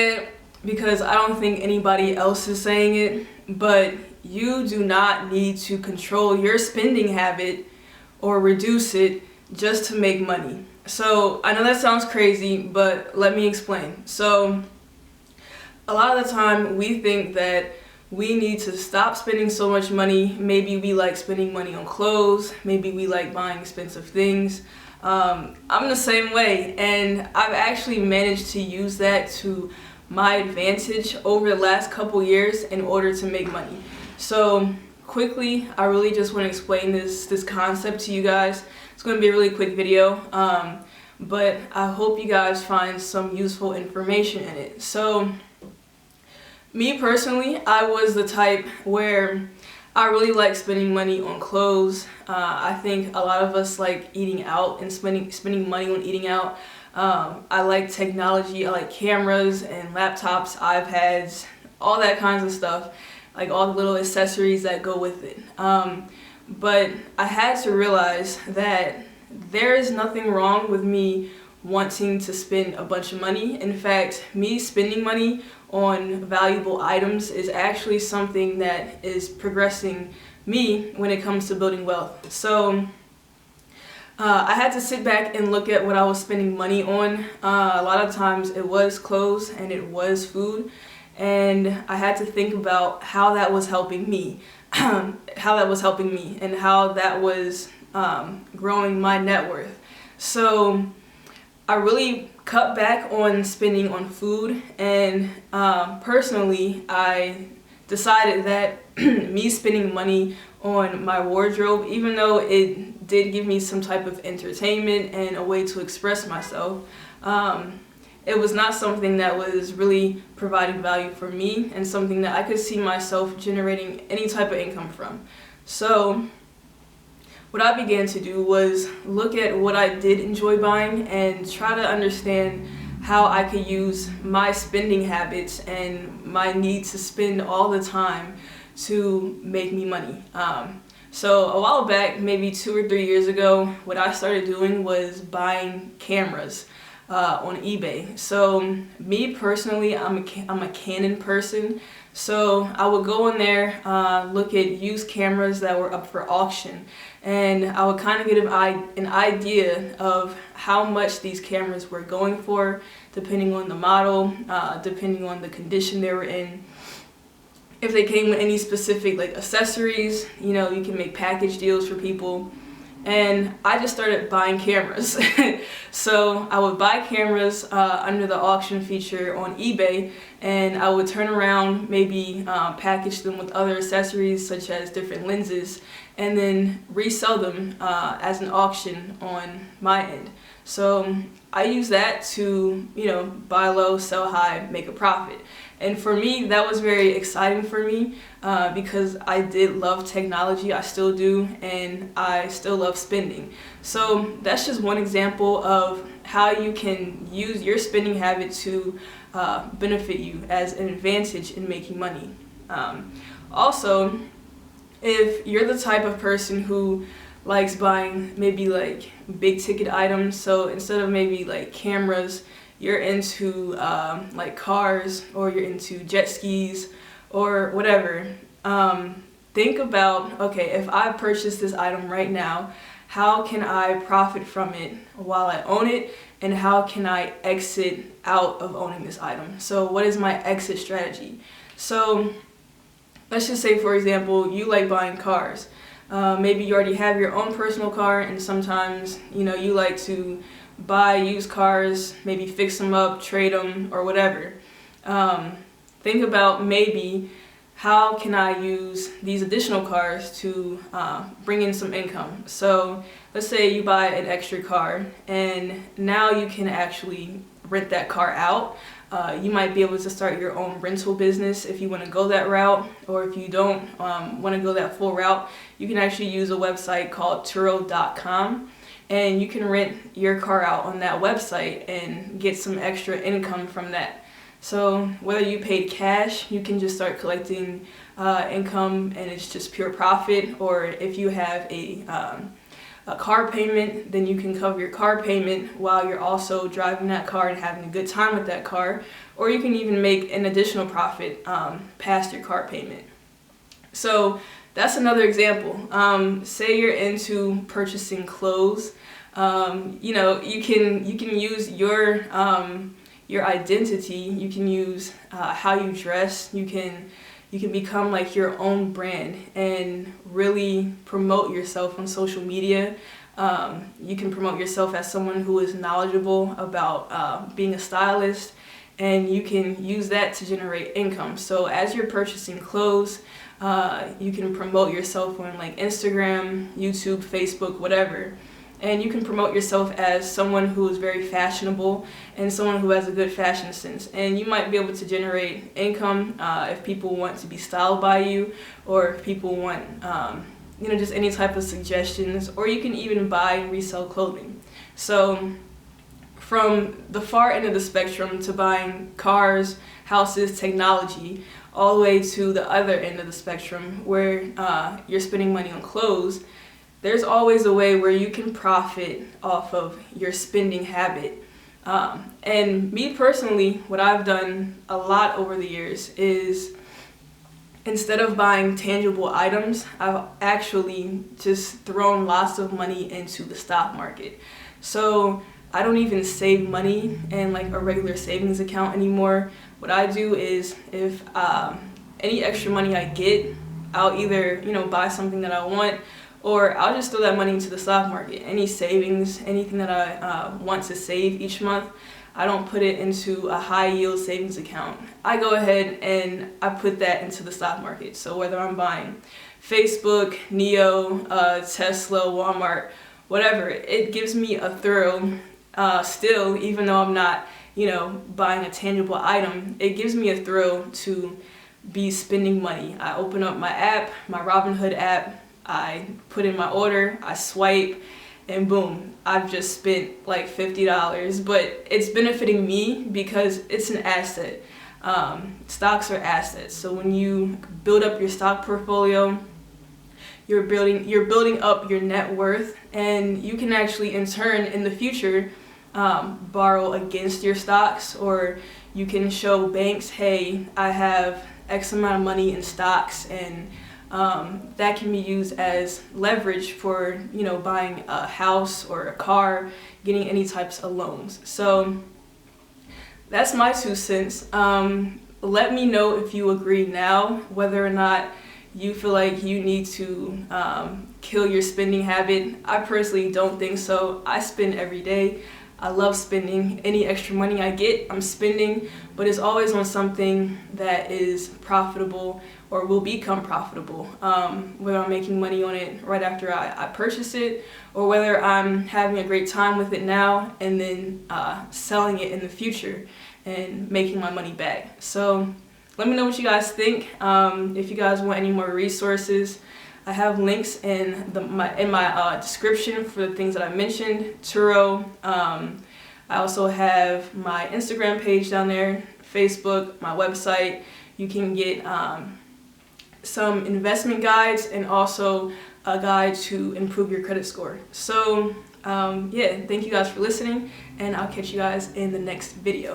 say it because I don't think anybody else is saying it, but you do not need to control your spending habit or reduce it just to make money. So I know that sounds crazy, but let me explain. So a lot of the time we think that we need to stop spending so much money. Maybe we like spending money on clothes. Maybe we like buying expensive things. I'm the same way, and I've actually managed to use that to my advantage over the last couple years in order to make money. So quickly, I really just want to explain this concept to you guys. It's going to be a really quick video, but I hope you guys find some useful information in it. So me personally, I was the type where I really like spending money on clothes. I think a lot of us like eating out and spending money on eating out. I like technology. I like cameras and laptops, iPads, all that kinds of stuff, like all the little accessories that go with it. But I had to realize that there is nothing wrong with me wanting to spend a bunch of money. In fact, me spending money on valuable items is actually something that is progressing me when it comes to building wealth. So I had to sit back and look at what I was spending money on. A lot of times it was clothes and it was food, and I had to think about how that was helping me, and how that was growing my net worth. So I really cut back on spending on food, and personally I decided that me spending money on my wardrobe, even though it did give me some type of entertainment and a way to express myself, it was not something that was really providing value for me and something that I could see myself generating any type of income from. So what I began to do was look at what I did enjoy buying and try to understand how I could use my spending habits and my need to spend all the time to make me money. So a while back, maybe 2 or 3 years ago, what I started doing was buying cameras on eBay. So me personally, I'm a Canon person. So I would go in there, look at used cameras that were up for auction, and I would kind of get an idea of how much these cameras were going for, depending on the model, depending on the condition they were in. If they came with any specific like accessories, you can make package deals for people. And I just started buying cameras. So I would buy cameras under the auction feature on eBay, and I would turn around, maybe package them with other accessories such as different lenses, and then resell them as an auction on my end. So I use that to, buy low, sell high, make a profit. And for me, that was very exciting for me because I did love technology. I still do, and I still love spending. So that's just one example of how you can use your spending habit to benefit you as an advantage in making money. Also, if you're the type of person who likes buying maybe like big ticket items, so instead of maybe like cameras, you're into like cars, or you're into jet skis or whatever, think about, okay, if I purchase this item right now, how can I profit from it while I own it, and how can I exit out of owning this item? So what is my exit strategy? So let's just say, for example, you like buying cars. Maybe you already have your own personal car, and sometimes you like to buy used cars, maybe fix them up, trade them, or whatever. Think about maybe how can I use these additional cars to bring in some income. So let's say you buy an extra car, and now you can actually rent that car out. You might be able to start your own rental business if you want to go that route, or if you don't want to go that full route, you can actually use a website called Turo.com, and you can rent your car out on that website and get some extra income from that. So whether you paid cash, you can just start collecting income and it's just pure profit, or if you have a car payment, then you can cover your car payment while you're also driving that car and having a good time with that car. Or you can even make an additional profit past your car payment. So that's another example. Say you're into purchasing clothes. You can use your identity. You can use how you dress. You can become like your own brand and really promote yourself on social media. You can promote yourself as someone who is knowledgeable about being a stylist, and you can use that to generate income. So as you're purchasing clothes, you can promote yourself on like Instagram, YouTube, Facebook, whatever. And you can promote yourself as someone who is very fashionable and someone who has a good fashion sense. And you might be able to generate income if people want to be styled by you, or if people want just any type of suggestions, or you can even buy and resell clothing. So from the far end of the spectrum to buying cars, houses, technology, all the way to the other end of the spectrum where you're spending money on clothes, there's always a way where you can profit off of your spending habit. And me personally, what I've done a lot over the years is, instead of buying tangible items, I've actually just thrown lots of money into the stock market. So I don't even save money in like a regular savings account anymore. What I do is, if any extra money I get, I'll either buy something that I want, or I'll just throw that money into the stock market. Any savings, anything that I want to save each month, I don't put it into a high yield savings account. I go ahead and I put that into the stock market. So whether I'm buying Facebook, Neo, Tesla, Walmart, whatever, it gives me a thrill still, even though I'm not buying a tangible item. It gives me a thrill to be spending money. I open up my app, my Robinhood app, I put in my order, I swipe, and boom, I've just spent like $50. But it's benefiting me because it's an asset. Stocks are assets. So when you build up your stock portfolio, you're building up your net worth, and you can actually in turn in the future borrow against your stocks, or you can show banks, hey, I have X amount of money in stocks, and that can be used as leverage for buying a house or a car, getting any types of loans. So that's my 2 cents. Let me know if you agree now, whether or not you feel like you need to kill your spending habit. I personally don't think so. I spend every day. I love spending. Any extra money I get, I'm spending, but it's always on something that is profitable or will become profitable. Whether I'm making money on it right after I purchase it, or whether I'm having a great time with it now and then selling it in the future and making my money back. So let me know what you guys think. If you guys want any more resources, I have links in my description for the things that I mentioned. Turo. I also have my Instagram page down there, Facebook, my website. You can get some investment guides and also a guide to improve your credit score. So yeah, thank you guys for listening, and I'll catch you guys in the next video.